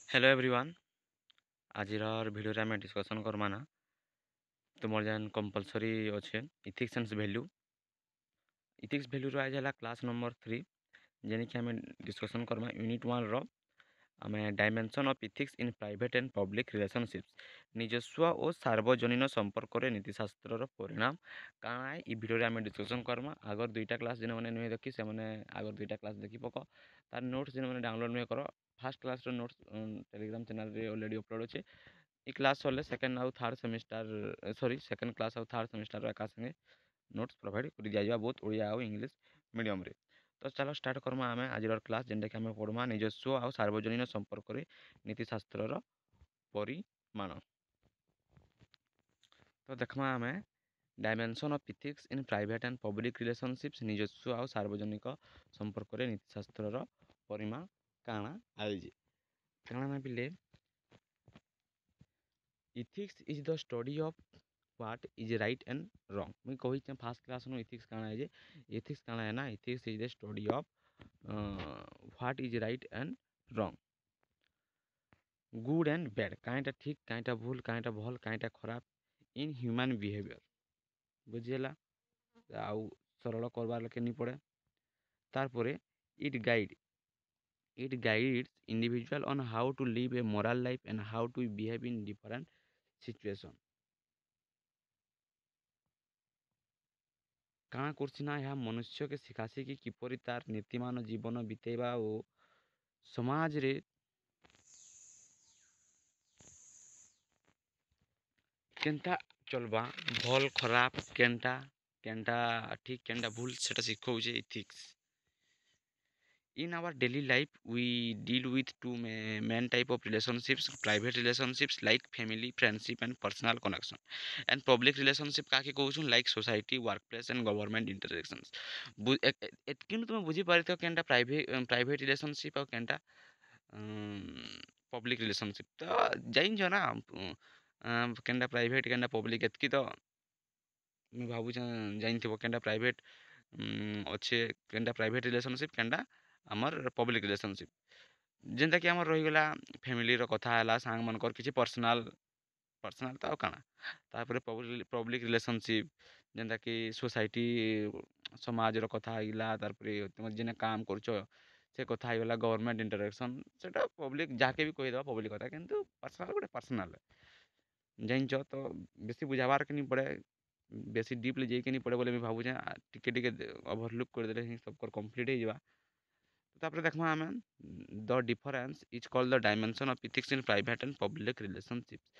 Hello everyone. आज video आम discussion Karma ना तुम जेन कंपलसरी अच्छे ethics and value. Ethics value आज है क्लास नंबर 3 जेने कि आम डिस्कसन करमा यूनिट 1 रो आम dimension of ethics in private and public relationships निजस्व और सार्वजनीन संपर्क नीतिशास्त्र परिणाम काଣା ये भिडियो आम डिस्कसन करमा। आगर दुईटा क्लास जिन मैंने नुहे देखी से आगर दुईटा क्लास देखी पक तार नोट्स जिन मैंने डाउनलोड नुहे कर fast class notes Telegram channel रे ऑलरेडी अपलोड अच्छे। ई क्लास सर सेकेंड आउ third semester sorry second class आउ थर्ड सेमिस्टर एका संगे नोट्स प्रोवाइड कर दिया बहुत ओडिया आउ इंग्लिश मीडियम रे। तो चलो स्टार्ट करमा आम आज क्लास जेनटा कि आम पढ़मा निजस्व आउ सार्वजनीन संपर्क नीतिशास्त्र परिमाण। तो देखमा आम dimension of ethics in private and public relationships निजस्व आउ सार्वजनिक संपर्क नीतिशास्त्र परिमाण काଣା आइजे काଣା ना बिले ethics is the study of what is right and wrong. मुझे कही फास्ट क्लास नो इथिक्स काଣା है जे इथिक्स काଣା है ना ethics is the study of what is right and wrong, good and bad, कईटा ठीक कईटा भूल कईटा भल कईटा खराब इन ह्यूमन बिहेवियर बुझीगला। आउ सरल करवार लगे नहीं पड़े। तारपरे it guide it guides individual on how to live a moral life and how to behave in different situation. କାଣା କରୁଛି ନା ଏହା ମନୁଷ୍ୟକେ ଶିଖାସି କି କିପରି ତାର ନୀତିମାନ ଜୀବନ ବିତେଇବା ଓ ସମାଜରେ କେନ୍ତା ଚଲବା ଭଲ୍ ଖରାପ କେନ୍ଟା କେନ୍ଟା ଠିକ୍ କେନ୍ଟା ଭୁଲ ସେଟା ଶିଖାଉଛେ ethics. In our daily life we deal with two main type of relationships: private relationships like family friendship and personal connection, and public relationship काके कहउछन like society workplace and government interactions। एतकिन तुम बुझी पारिथ केनटा प्राइवेट रिलेशनशिप और केनटा public relationship तो जाइन जो ना केनटा private केनटा public एतकी तो मुझे भावुँ जाइन केनटा प्राइवेट अच्छे केनटा प्राइवेट रिलेशनशिप केनटा आमर पब्लिक रिलेशनशिप। जेनटा कि आमर रहीगला फैमिली रो कथा है सांग मनकर किसी पर्सनाल पर्सनाल तो काଣା तापर पब्लिक रिलेशनशिप जेनटा कि सोसाइटी समाज रो कथा आइला तारपरे तुम जेने काम करछो से कथा आइगला गवर्नमेंट इंटरेक्शन सेटा पब्लिक जाके भी कहि दबा पब्लिक कथा किंतु पर्सनाल गोटे पर्सनाल जानिछ तो बेसी बुझाबार के नहीं पड़े बेसी डीपली जाइके नहीं पड़े बोले मैं भावुँ टिके टिके ओवरलुक करदेले ही सबकर कंप्लीट हो जावा। तापर देखमा आमे the difference is called the dimension of ethics in private and public relationships.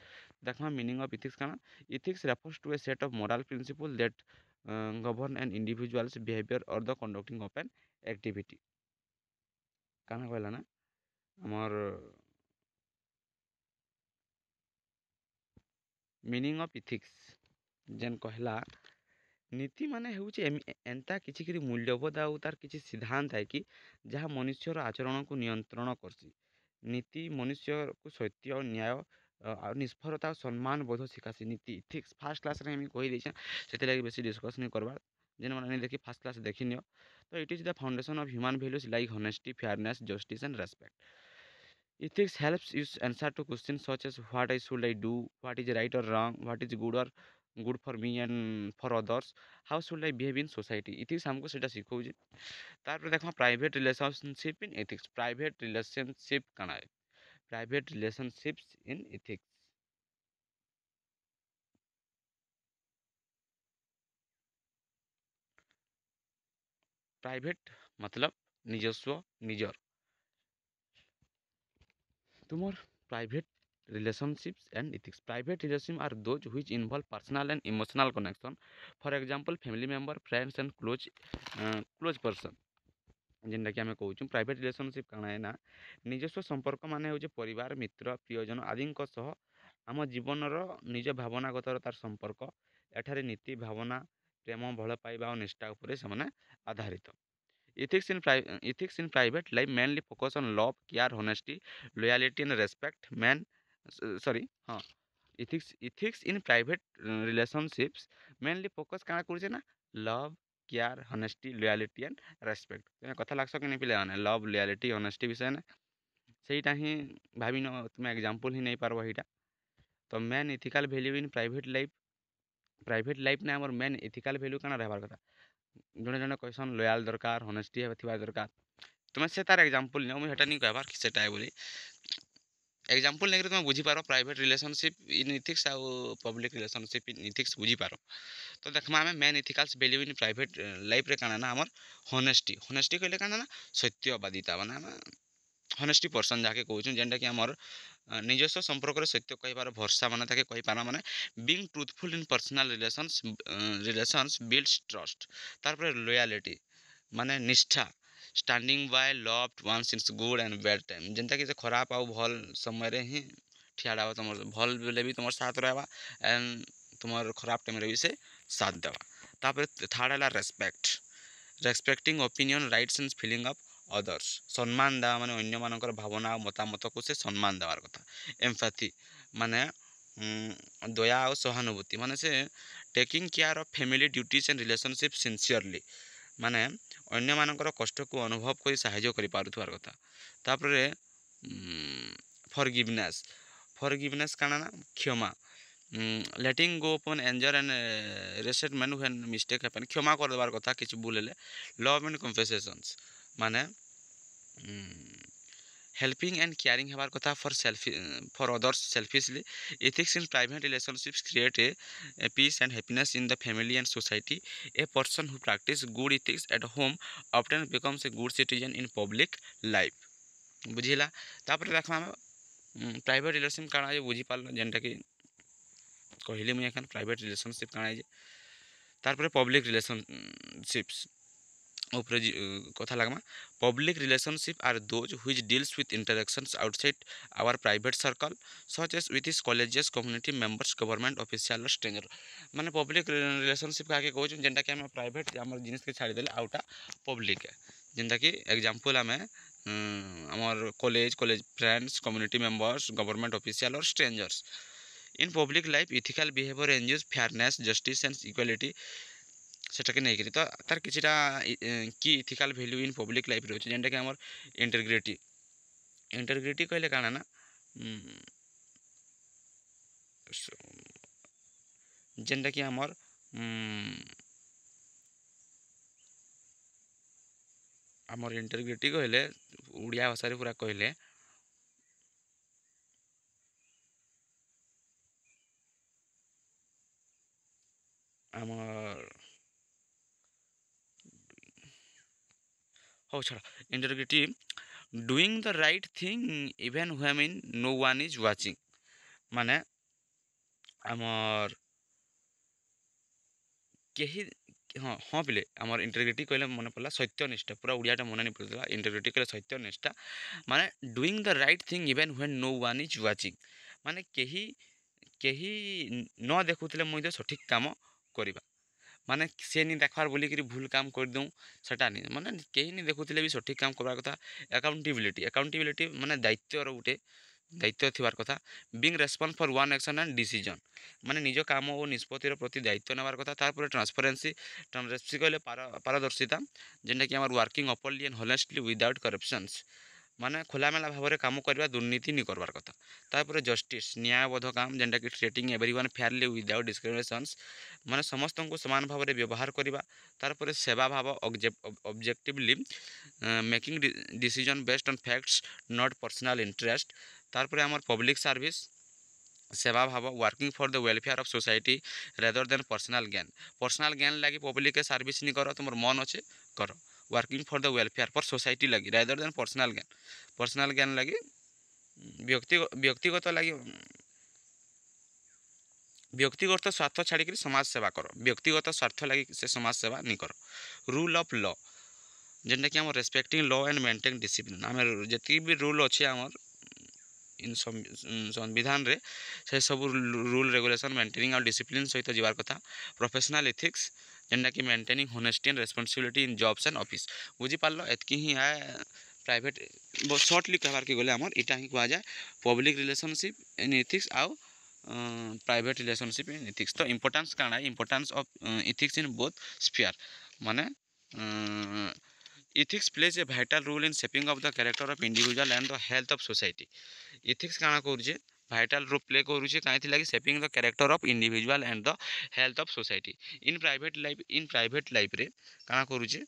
देखमा मीनिंग ऑफ इथिक्स काना ethics refers to a set of moral principle that govern an individual's behaviour और the conducting of an activity. काना कहला ना हमर meaning of ethics जेन कहला नीति माने होउचे एंता किछि मूल्यबोध आउ तार किछि सिद्धांत है कि जहाँ मनुष्यर आचरण को नियंत्रण करसी। नीति मनुष्य को सत्य और न्याय और निष्फलता और सम्मान बोध शिखासी। नीति इथिक्स फास्ट क्लास रे हम कहि दैछे सेते लागि बेसी डिस्कस नहीं करबा जेन माने नहीं देखी फास्ट क्लास देखि नियो। तो it is the foundation of human values like honesty fairness justice and respect. Ethics helps you answer to questions such as what I should I do, what is right or wrong, what is good or good for me and for others, how should I behave in society। ethics हमको सेटा सिखौजे। तारपर देखमा private relationship in ethics. Private relationship काना है private relationships in ethics. Private मतलब निजस्व निजर तुमर private relationships and ethics। Private relationships are those which involve personal and emotional connection, for example family member friends and close person। जेनटा कि आम कहूँ private relationship काଣା है ना निजस्व संपर्क माने हूँ परिवार मित्र प्रियजन आदि आम जीवन निज भावनागत तार संपर्क एठारे नीति भावना प्रेम भल पाइबा और निष्ठा उपरे से आधारित। Ethics in private life mainly focus on love, care, honesty, loyalty, and respect. Sorry, हाँ ethics in private relationships mainly focus काଣା करूचे ना love, care, honesty, loyalty, and respect। कथा लागस कि नहीं पिले लव लॉयल्टी honesty विषय ने ସେଇଟା ହିଁ ଭାବିନ ତୁମେ ଏକ୍ଜାମ୍ପଲ୍ ହିଁ ନେଇପାର୍ବ ଏଇଟା। ତ main ethical value in private life ନା ଆମର ମେନ୍ ଇଥିକାଲ୍ ଭ୍ୟାଲ୍ୟୁ କାଣା ରହିବାର୍ କଥା। ଜଣେ ଜଣେ କହିସନ୍ ଲୟାଲ୍ ଦରକାର, ହନେଷ୍ଟି ଥିବା ଦରକାର। ତୁମେ ସେ ତାର ଏକ୍ଜାମ୍ପଲ୍ ନିଅ, ମୁଇଁ ହେଟା ନି କହିବାର୍ କି ସେଟା ଏ ବୋଲି। ଏକ୍ଜାମ୍ପଲ୍ ନେଇକରି ତୁମେ ବୁଝିପାର ପ୍ରାଇଭେଟ୍ ରିଲେସନସିପ୍ ଇନ୍ ଇଥିକ୍ସ ଆଉ ପବ୍ଲିକ୍ ରିଲେସନସିପ୍ ଇନ୍ ଇଥିକ୍ସ ବୁଝିପାର। ତ ଦେଖ୍ମା ଆମେ ମେନ୍ ଇଥିକାଲ୍ସ ଭ୍ୟାଲ୍ୟୁ ଇନ୍ ପ୍ରାଇଭେଟ୍ ଲାଇଫ୍ରେ କାଣା ନା ଆମର୍ ହନେଷ୍ଟି କହିଲେ କାଣା ନା ସତ୍ୟବାଦିତା, ମାନେ ଆମେ ହନେଷ୍ଟି ପର୍ସନ୍ ଯାହାକେ କହୁଛୁଁ, ଯେନ୍ଟାକି ଆମର୍ ନିଜସ୍ୱ ସମ୍ପର୍କରେ ସତ୍ୟ କହିବାର ଭରସା ମାନେ ତାକେ କହିପାର, ମାନେ being truthful in personal relations builds trust. ତାରପରେ ଲୟାଲିଟି ମାନେ ନିଷ୍ଠା, standing by loved ones in good and bad time, ଯେନ୍ଟାକି ସେ ଖରାପ ଆଉ ଭଲ୍ ସମୟରେ ହିଁ ଠିଆଡ଼ା ହବା, ତମର ଭଲ୍ ବେଲେ ବି ତମର ସାଥ୍ ରହିବା ଆଣ୍ଡ ତୁମର ଖରାପ ଟାଇମ୍ରେ ବି ସେ ସାଥ୍ ଦେବା। ତାପରେ ଥାର୍ଡ଼ ହେଲା respecting opinion rights and feeling of others, ସମ୍ମାନ ଦେବା ମାନେ ଅନ୍ୟମାନଙ୍କର ଭାବନା ଆଉ ମତାମତକୁ ସେ ସମ୍ମାନ ଦେବାର କଥା। ଏମ୍ଫାଥି ମାନେ ଦୟା ଆଉ ସହାନୁଭୂତି, ମାନେ ସେ taking care of family duties and relationship sincerely, ମାନେ ଅନ୍ୟମାନଙ୍କର କଷ୍ଟକୁ ଅନୁଭବ କରି ସାହାଯ୍ୟ କରିପାରୁଥିବାର କଥା। ତାପରେ ଫରଗିଭନେସ୍ କାଣା ନା କ୍ଷମା, letting go upon anger and resentment when mistake happen, କ୍ଷମା କରିଦେବାର କଥା କିଛି ଭୁଲ ହେଲେ। ଲଭ୍ ଆଣ୍ଡ କମ୍ପେସେସନ୍ସ ମାନେ ହେଲ୍ପିଂ ଆଣ୍ଡ କେୟାରିଂ ହେବାର କଥା for others selfishly. Ethics in private relationships create a peace and happiness in the family and society. A person who practice good ethics at home often becomes a good citizen in public life. ବୁଝିଲା। ତାପରେ ଦେଖ ଆମେ private relation କାଣା ଯେ ବୁଝିପାରିଲ, ଯେନ୍ଟାକି କହିଲି ମୁଇଁ ଏଖାନେ ପ୍ରାଇଭେଟ୍ ରିଲେସନସିପ୍ କାଣା ଯେ। ତାପରେ ପବ୍ଲିକ୍ ରିଲେସନସିପ୍ସ ଉପରେ କଥା ଲାଗ୍ମା। Public relationship are those which deals with interactions outside our private circle such as with his colleagues, community members, government official, stranger. ମାନେ ପବ୍ଲିକ୍ ରିଲେସନସିପ୍ କାହାକେ କହୁଛନ୍, ଯେନ୍ଟାକି ଆମେ ପ୍ରାଇଭେଟ୍ ଆମର୍ ଜିନିଷ୍କେ ଛାଡ଼ିଦେଲେ ଆଉଟା ପବ୍ଲିକ୍, ଯେନ୍ଟାକି ଏକ୍ଜାମ୍ପଲ୍ ଆମେ ଆମର୍ college friends, community members, government official or strangers. In public life ethical behaviour ensures fairness, justice and equality, ସେଟାକେ ନେଇକିରି ତ ତାର କିଛିଟା କି ଇଥିକାଲ୍ ଭ୍ୟାଲ୍ୟୁ ଇନ୍ ପବ୍ଲିକ୍ ଲାଇଫ୍ରେ ଅଛି, ଯେନ୍ଟାକି ଆମର୍ ଇଣ୍ଟେଗ୍ରିଟି କହିଲେ କାଣା ନା ଯେନ୍ଟାକି ଆମର୍ ଇଣ୍ଟେଗ୍ରିଟି କହିଲେ ଓଡ଼ିଆ ଭାଷାରେ ପୁରା କହିଲେ ଆମର୍ ହଉ ଛାଡ଼। Integrity doing the right thing even when no one is watching, ମାନେ ଆମର୍ କେହି ହଁ ପିଲେ ଆମର ଇଣ୍ଟେଗ୍ରିଟି କହିଲେ ମନେ ପଡ଼ିଲା ସତ୍ୟନିଷ୍ଠା, ପୁରା ଓଡ଼ିଆଟା ମନେ ନି ପଡ଼ୁଥିଲା। ଇଣ୍ଟେଗ୍ରିଟି କହିଲେ ସତ୍ୟନିଷ୍ଠା, ମାନେ doing the right thing even when no one is watching, ମାନେ କେହି ନ ଦେଖୁଥିଲେ ମଧ୍ୟ ସଠିକ୍ କାମ କରିବା। ମାନେ ସେ ନି ଦେଖ୍ବାର୍ ବୋଲିକିରି ଭୁଲ୍ କାମ୍ କରିଦଉଁ ସେଟା ନି, ମାନେ କେହି ନି ଦେଖୁଥିଲେ ବି ସଠିକ୍ କାମ୍ କର୍ବାର୍ କଥା। ଏକାଉଣ୍ଟେବିଲିଟି ମାନେ ଦାୟିତ୍ୱର ଗୁଟେ ଦାୟିତ୍ୱ ଥିବାର୍ କଥା। Being response for one action and decision, ମାନେ ନିଜ କାମ ଓ ନିଷ୍ପତ୍ତିର ପ୍ରତି ଦାୟିତ୍ୱ ନେବାର କଥା। ତାପରେ ଟ୍ରାନ୍ସପାରେନ୍ସି କହିଲେ ପାରଦର୍ଶିତା, ଯେନ୍ଟାକି ଆମର working openly and honestly without କରପ୍ସନ୍ସ, ମାନେ ଖୋଲାମେଲା ଭାବରେ କାମ କରିବା, ଦୁର୍ନୀତି ନି କରବାର୍ କଥା। ତାପରେ ଜଷ୍ଟିସ୍ ନ୍ୟାୟବଦ୍ଧ କାମ, ଯେନ୍ଟାକି treating everyone fairly without discriminations, ମାନେ ସମସ୍ତଙ୍କୁ ସମାନ ଭାବରେ ବ୍ୟବହାର କରିବା। ତାପରେ ସେବା ଭାବ, objectively making decision based on facts not personal interest. ତାପରେ ଆମର ପବ୍ଲିକ୍ ସର୍ଭିସ୍ ସେବା ଭାବ, working for the welfare of society rather than personal ଜ୍ଞାନ ଲାଗି ପବ୍ଲିକ୍ ସର୍ଭିସ୍ ନି କର, ତୁମର ମନ ଅଛେ କର। Working for the welfare for society ଲାଗି ରେଦର୍ ଦେନ୍ ପର୍ସନାଲ୍ ଜ୍ଞାନ ଲାଗି ବ୍ୟକ୍ତିଗତ ଲାଗି ବ୍ୟକ୍ତିଗତ ସ୍ୱାର୍ଥ ଛାଡ଼ିକିରି ସମାଜ ସେବା କର, ବ୍ୟକ୍ତିଗତ ସ୍ୱାର୍ଥ ଲାଗି ସେ ସମାଜ ସେବା ନି କର। ରୁଲ୍ ଅଫ୍ ଲ, ଯେନ୍ଟାକି ଆମର ରେସ୍ପେକ୍ଟିଂ ଲ ଆଣ୍ଡ ମେଣ୍ଟେନ୍ ଡିସିପ୍ଲିନ୍, ଆମେ ଯେତିକି ବି ରୁଲ୍ ଅଛି ଆମର୍ ସମ୍ବିଧାନରେ, ସେ ସବୁ ରୁଲ୍ ରେଗୁଲେସନ୍ ମେଣ୍ଟେନିଂ ଆଉ ଡିସିପ୍ଲିନ୍ ସହିତ ଯିବାର୍ କଥା। ପ୍ରୋଫେସନାଲ୍ ଇଥିକ୍ସ, ଯେନ୍ଟାକି maintaining honesty and responsibility in jobs and office. ବୁଝିପାରିଲ, ଏତ୍କି ହିଁ ପ୍ରାଇଭେଟ୍ ସର୍ଟଲି କହିବାର୍କେ ଗଲେ ଆମର୍ ଇଟା ହିଁ କୁହାଯାଏ ପବ୍ଲିକ୍ ରିଲେସନସିପ୍ ଇନ୍ ଇଥିକ୍ସ ଆଉ ପ୍ରାଇଭେଟ୍ ରିଲେସନସିପ୍ ଇନ୍ ଇଥିକ୍ସ। ତ ଇମ୍ପୋର୍ଟାନ୍ସ କାଣା, importance of ethics in both sphere, ମାନେ ethics plays a vital role in shaping of the character of individual and the health of society. ethics କାଣା କରୁଛେ vital role play କରୁଛେ କାହିଁକି ଲାଗି shaping the character of individual and the health of society. In private life ରେ କାଣା କରୁଛେ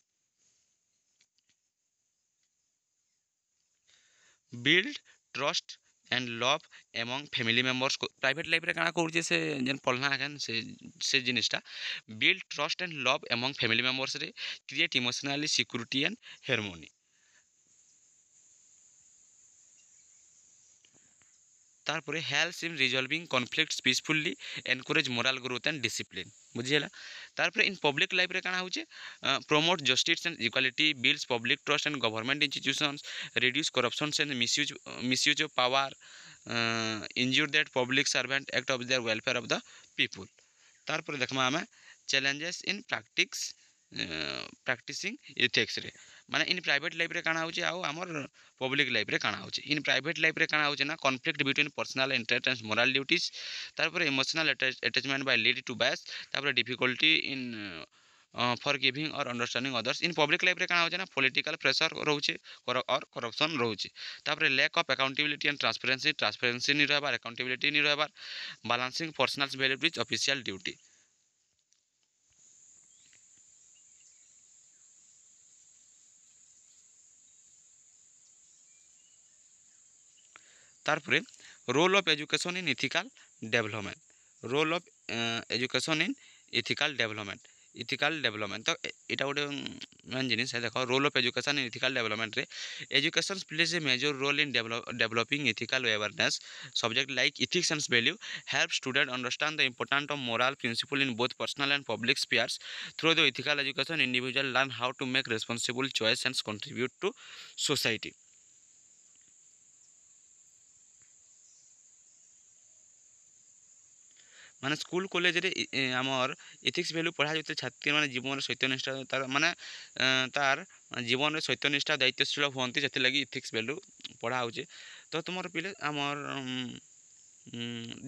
build trust and love among family members. Private life रे काଣା କରୁଛେ से जेन पढ़ना है से जिनिसटा build trust and love among family members रे create emotionally security and harmony. तारपरे helps in resolving conflicts peacefully encourage moral growth and discipline बुझीला. तारपरे इन पब्लिक लाइफ रे काଣା होचे promote justice and equality builds public trust and government institutions reduce corruption and misuse of power ensure that public servant act of their welfare of the people. तारपरे देखमा आमे challenges in practicing ethics रे माने इन private life रे काଣା होचे आउ हमर पब्लिक लाइफ रे काଣା होचे. इन प्राइवेट लाइफ रे काଣା होचे ना conflict between personal interest and moral duties. तारपरे emotional attachment by lead to bias. तारपरे difficulty in forgiving or understanding others. इन पब्लिक लाइफ रे काଣା होचे ना पॉलिटिकल प्रेशर रहउचे और करप्शन रहउचे. तारपरे lack of accountability and transparency नि रहबार अकाउंटेबिलिटी नि रहबार balancing personal value with official duty. तारपरे role of education in ethical development. Role of education in ethical development तो इटा गोटे मेन जिनिस है. देखो role of education in ethical development रे education plays a major role in developing ethical awareness subject like ethics and value help student understand the important of moral principle in both personal and public spheres. Through the ethical education individual learn how to make responsible choice and contribute to society. माने school college रे आमर ethics value पढ़ा जाते छात्री माने जीवन सत्यनिष्ठा तार माने तार जीवन रे सत्यनिष्ठा दायित्वशील होती से लगी एथिक्स वैल्यू पढ़ा होचे. तो तुमर पिले आमर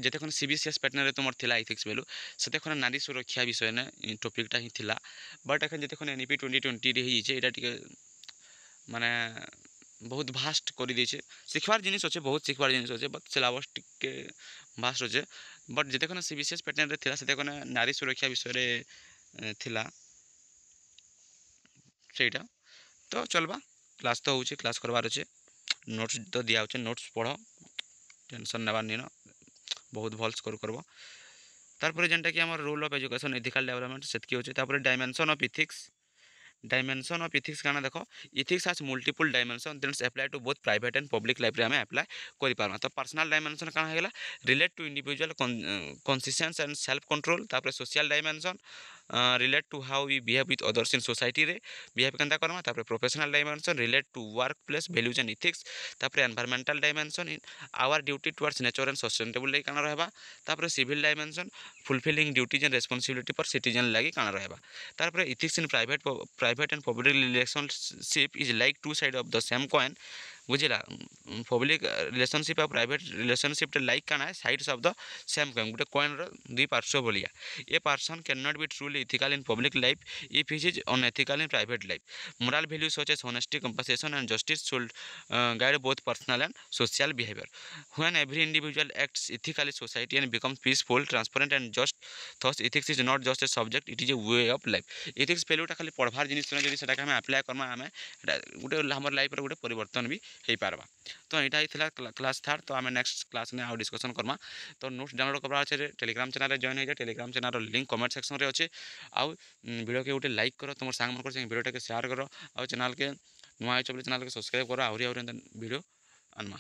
जेते खन सीबीसीएस पैटर्न रे तुमर थिला एथिक्स वैल्यू सेते खन नारी सुरक्षा विषय ने टॉपिकटा ही थिला. बट एखन जेते खन एनईपी 2020 रे ही जे एटा टिके माने बहुत भास्ट कर देछे. शिखबार जिनिस अच्छे बहुत शिखबार जिनिस अच्छे बट सिलेबस टिके भास्ट अच्छे. बट जिते कने सीबीसीएस पैटर्न रे थिला सेते कने नारी सुरक्षा विषय रे थिला सेटा. तो चलबा क्लास तो होचे क्लास करबार अच्छे नोट्स तो दिया होचे नोट्स पढ़ो टेंशन नेबार निनो बहुत भल स्कोर करबो. तारपरे जेनटा कि हमर rule of education ethical development सेतकी होचे. तारपरे dimension of ethics. Dimension of ethics काना देखो ethics has multiple dimension that's apply to both private and public life रे हमें अप्लाई करि पारमा. तो पर्सनल डायमेंशन काना हेला relate to individual conscious and self control. तारपरे social dimension relate to how we behave with others in society रे behave केनता करमा. तारपरे professional dimension relate to work place values and ethics. तारपरे environmental dimension in our duty towards nature and sustainable like काना रहबा. तारपरे civil dimension fulfilling duties and responsibility for citizen लागी काना रहबा. तारपरे ethics in private and public relationship is like two sides of the same coin बुझिला. Public relationship और private relationship like काना है sides of the same coin गोटे coin रो दुई पार्श्व बोलिया. A person can not be truly ethical in public life if he is unethical in private life. Moral values such as honesty compassion and justice should guide both personal and social behavior. When every individual acts ethically society and becomes peaceful transparent and just thus ethics is not just a subject it is a way of life. ethics वैल्यूटा खाली पढ़वार जिनिस जदि सेटा हमें apply करबा हमें गोटे हमर life रे गोटे परिवर्तन भी हो पारबा. तो यहाँ ही क्लास थर्ड. तो आम नेक्स्ट क्लास ने आउ डिस्कसन करमा. तो नोट्स डाउनलोड करवा अच्छे टेलीग्राम चैनल जॉइन हो जाए. Telegram channel link comment section में अच्छे. आउ वीडियो के गोटे लाइक करो तुम सांग मन कर वीडियो के शेयर करो. आउ चैनल के नुआ चैनल के सब्सक्राइब करो. आहरी वीडियो आनमा.